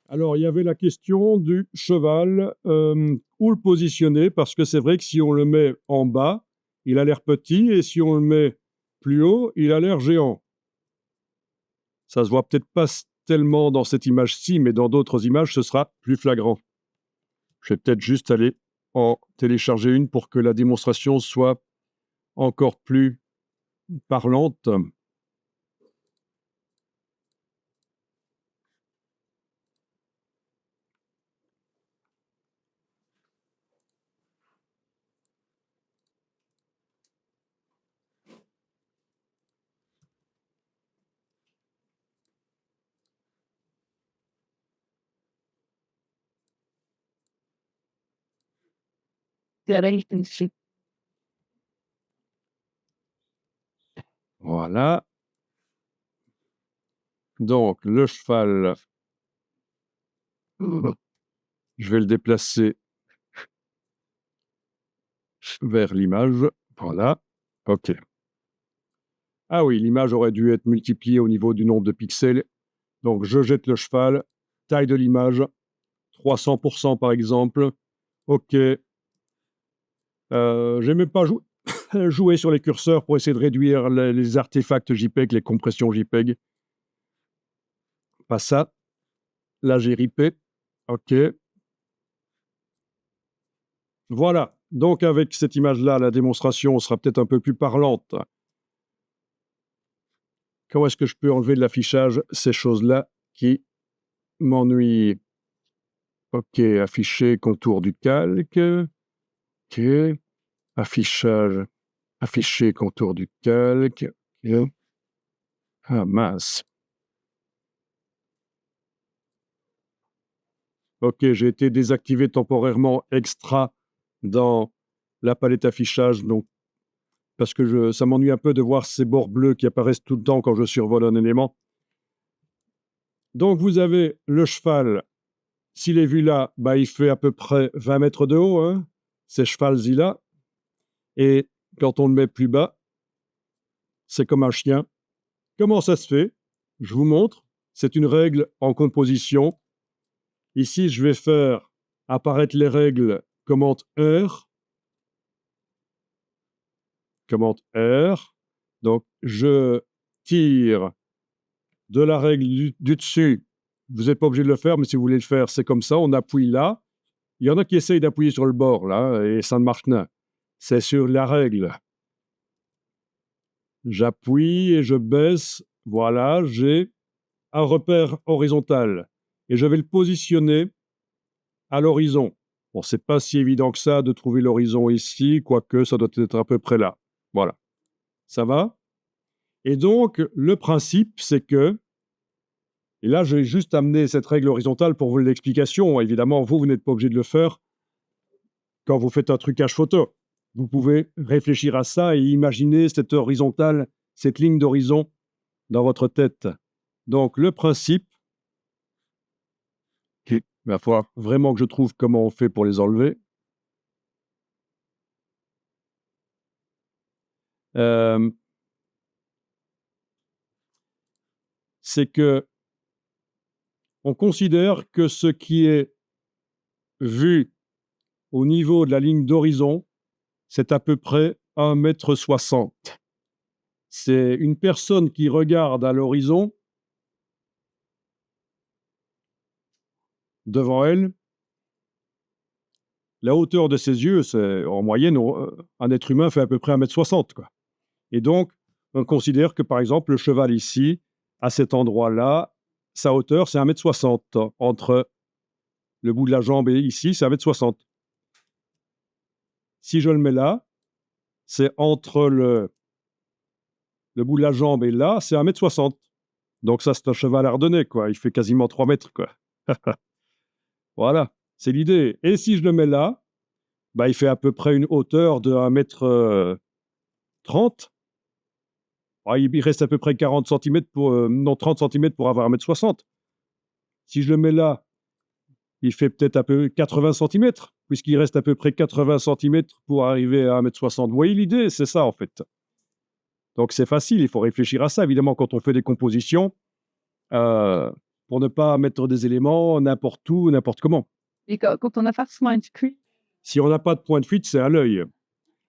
Alors, il y avait la question du cheval, où le positionner, parce que c'est vrai que si on le met en bas, il a l'air petit, et si on le met plus haut, il a l'air géant. Ça se voit peut-être pas tellement dans cette image-ci, mais dans d'autres images, ce sera plus flagrant. Je vais peut-être juste aller en télécharger une pour que la démonstration soit encore plus parlante. Voilà. Donc, le cheval, je vais le déplacer vers l'image. Voilà. OK. Ah oui, l'image aurait dû être multipliée au niveau du nombre de pixels. Donc, je jette le cheval, taille de l'image, 300% par exemple. OK. J'ai même pas joué sur les curseurs pour essayer de réduire les artefacts JPEG, les compressions JPEG. Pas ça. Là, j'ai ripé. OK. Voilà. Donc, avec cette image-là, la démonstration sera peut-être un peu plus parlante. Comment est-ce que je peux enlever de l'affichage ces choses-là qui m'ennuient? OK, afficher contour du calque. OK. Affichage. Afficher contour du calque. OK. Ah mince. OK, j'ai été désactivé temporairement extra dans la palette affichage, donc parce que ça m'ennuie un peu de voir ces bords bleus qui apparaissent tout le temps quand je survole un élément. Donc vous avez le cheval, s'il est vu là, bah, il fait à peu près 20 mètres de haut, hein, c'est cheval-zilla. Et quand on le met plus bas, c'est comme un chien. Comment ça se fait? Je vous montre. C'est une règle en composition. Ici, je vais faire apparaître les règles commande R. Commande R. Donc, je tire de la règle du dessus. Vous n'êtes pas obligé de le faire, mais si vous voulez le faire, c'est comme ça. On appuie là. Il y en a qui essayent d'appuyer sur le bord, là, et ça ne marche pas. C'est sur la règle. J'appuie et je baisse. Voilà, j'ai un repère horizontal. Et je vais le positionner à l'horizon. Bon, c'est pas si évident que ça de trouver l'horizon ici, quoique ça doit être à peu près là. Voilà. Ça va? Et donc, le principe, c'est que, et là, je vais juste amener cette règle horizontale pour vous l'explication. Évidemment, vous n'êtes pas obligé de le faire quand vous faites un trucage photo. Vous pouvez réfléchir à ça et imaginer cette horizontale, cette ligne d'horizon dans votre tête. Donc, le principe, il va falloir vraiment que je trouve comment on fait pour les enlever. C'est que on considère que ce qui est vu au niveau de la ligne d'horizon, c'est à peu près 1,60 m. C'est une personne qui regarde à l'horizon, devant elle, la hauteur de ses yeux, c'est en moyenne, un être humain fait à peu près 1,60 m, quoi. Et donc, on considère que, par exemple, le cheval ici, à cet endroit-là, sa hauteur, c'est 1,60 m. Entre le bout de la jambe et ici, c'est 1,60 m. Si je le mets là, c'est entre le bout de la jambe et là, c'est 1,60 m. Donc ça, c'est un cheval ardennais, quoi. Il fait quasiment 3 mètres, quoi. Voilà, c'est l'idée. Et si je le mets là, bah, il fait à peu près une hauteur de 1,30 m. Ah, il reste à peu près 40 centimètres pour, non, 30 centimètres pour avoir 1,60 m. Si je le mets là, il fait peut-être à peu 80 centimètres, puisqu'il reste à peu près 80 centimètres pour arriver à 1,60 m. Vous voyez l'idée? C'est ça, en fait. Donc c'est facile, il faut réfléchir à ça. Évidemment, quand on fait des compositions, pour pour ne pas mettre des éléments n'importe où, n'importe comment. Et quand on n'a pas forcément une fuite, Si on n'a pas de point de fuite, c'est à l'œil.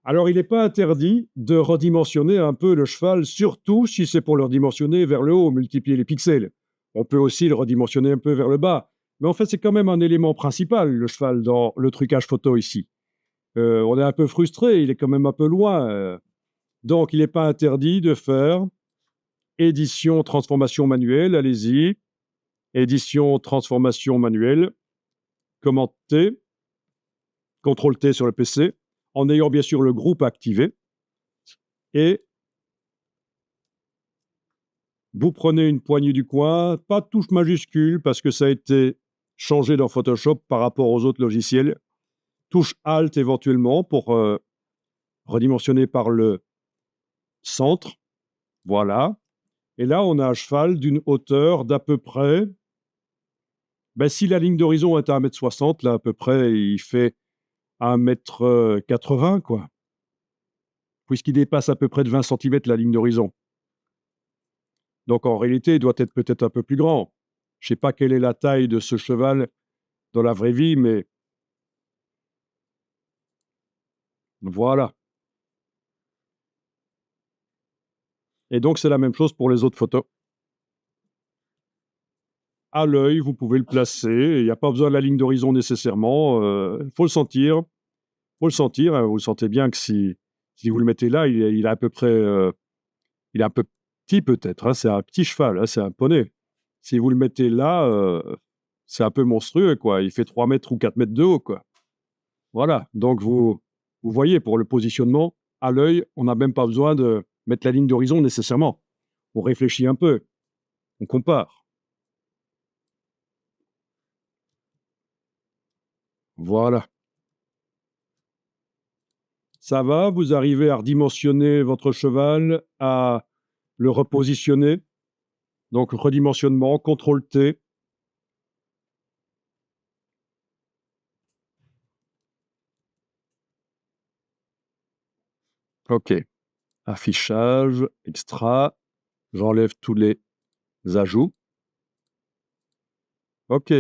Alors, il n'est pas interdit de redimensionner un peu le cheval, surtout si c'est pour le redimensionner vers le haut, multiplier les pixels. On peut aussi le redimensionner un peu vers le bas. Mais en fait, c'est quand même un élément principal, le cheval, dans le trucage photo ici. On est un peu frustré, il est quand même un peu loin. Donc, il n'est pas interdit de faire édition, transformation manuelle, allez-y. Édition, transformation manuelle, commande T, CTRL T sur le PC, en ayant bien sûr le groupe activé. Et vous prenez une poignée du coin, pas de touche majuscule parce que ça a été changé dans Photoshop par rapport aux autres logiciels. Touche Alt éventuellement pour redimensionner par le centre. Voilà. Et là, on a un cheval d'une hauteur d'à peu près... Ben, si la ligne d'horizon est à 1,60 m, là, à peu près, il fait 1,80 m, quoi. Puisqu'il dépasse à peu près de 20 cm la ligne d'horizon. Donc, en réalité, il doit être peut-être un peu plus grand. Je ne sais pas quelle est la taille de ce cheval dans la vraie vie, mais voilà. Et donc, c'est la même chose pour les autres photos. À l'œil, vous pouvez le placer. Il n'y a pas besoin de la ligne d'horizon nécessairement. Il faut le sentir. Il faut le sentir. Hein. Vous sentez bien que si vous le mettez là, il est à peu près... il est un peu petit peut-être. Hein. C'est un petit cheval. Hein. C'est un poney. Si vous le mettez là, c'est un peu monstrueux, quoi. Il fait 3 mètres ou 4 mètres de haut, quoi. Voilà. Donc, vous voyez, pour le positionnement, à l'œil, on n'a même pas besoin de mettre la ligne d'horizon nécessairement. On réfléchit un peu. On compare. Voilà. Ça va, vous arrivez à redimensionner votre cheval, à le repositionner. Donc, redimensionnement, CTRL T. OK. Affichage, extra. J'enlève tous les ajouts. OK.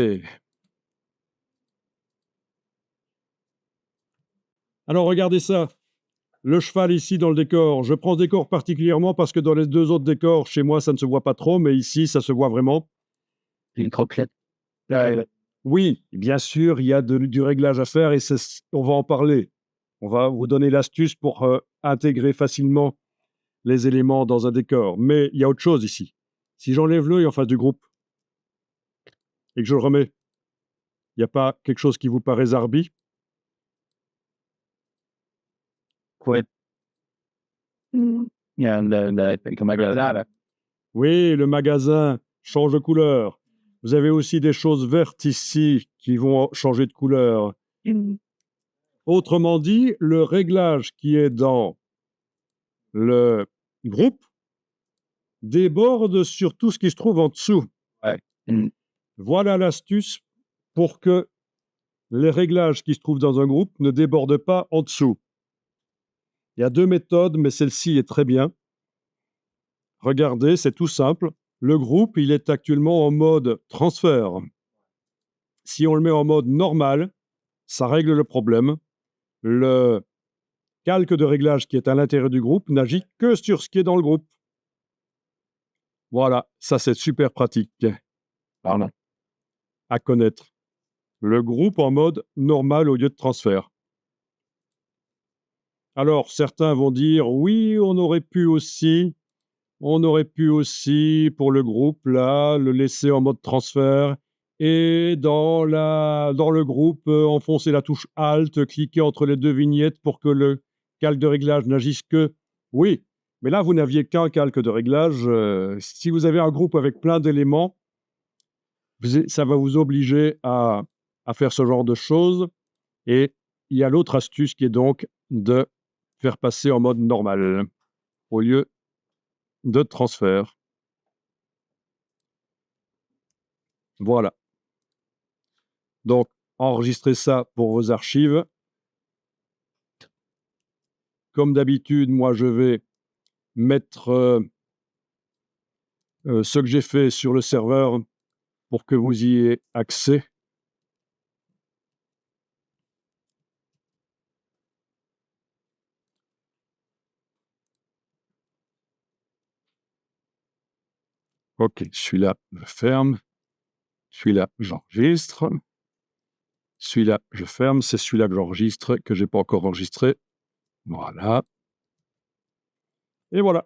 Alors, regardez ça. Le cheval ici dans le décor. Je prends ce décor particulièrement parce que dans les deux autres décors, chez moi, ça ne se voit pas trop, mais ici, ça se voit vraiment. une croquette. Oui, bien sûr, il y a du réglage à faire et on va en parler. On va vous donner l'astuce pour intégrer facilement les éléments dans un décor. Mais il y a autre chose ici. Si j'enlève l'œil en face du groupe et que je le remets, il n'y a pas quelque chose qui vous paraît zarbi? Ouais. Il y a comme là. Oui, le magasin change de couleur. Vous avez aussi des choses vertes ici qui vont changer de couleur. Autrement dit, le réglage qui est dans le groupe déborde sur tout ce qui se trouve en dessous. Ouais. Voilà l'astuce pour que les réglages qui se trouvent dans un groupe ne débordent pas en dessous. Il y a deux méthodes, mais celle-ci est très bien. Regardez, c'est tout simple. Le groupe, il est actuellement en mode transfert. Si on le met en mode normal, ça règle le problème. Le calque de réglage qui est à l'intérieur du groupe n'agit que sur ce qui est dans le groupe. Voilà, ça c'est super pratique Pardon. à connaître. Le groupe en mode normal au lieu de transfert. Alors, certains vont dire, oui, on aurait pu aussi, pour le groupe, là, le laisser en mode transfert et dans le groupe, enfoncer la touche Alt, cliquer entre les deux vignettes pour que le calque de réglage n'agisse que... Oui, mais là, vous n'aviez qu'un calque de réglage. Si vous avez un groupe avec plein d'éléments, ça va vous obliger à faire ce genre de choses. Et il y a l'autre astuce qui est donc de faire passer en mode normal au lieu de transfert. Voilà. Donc, enregistrez ça pour vos archives. Comme d'habitude, moi, je vais mettre ce que j'ai fait sur le serveur pour que vous y ayez accès. Ok, celui-là, je ferme. Celui-là, j'enregistre. Celui-là, je ferme. C'est celui-là que j'enregistre, que je n'ai pas encore enregistré. Voilà. Et voilà.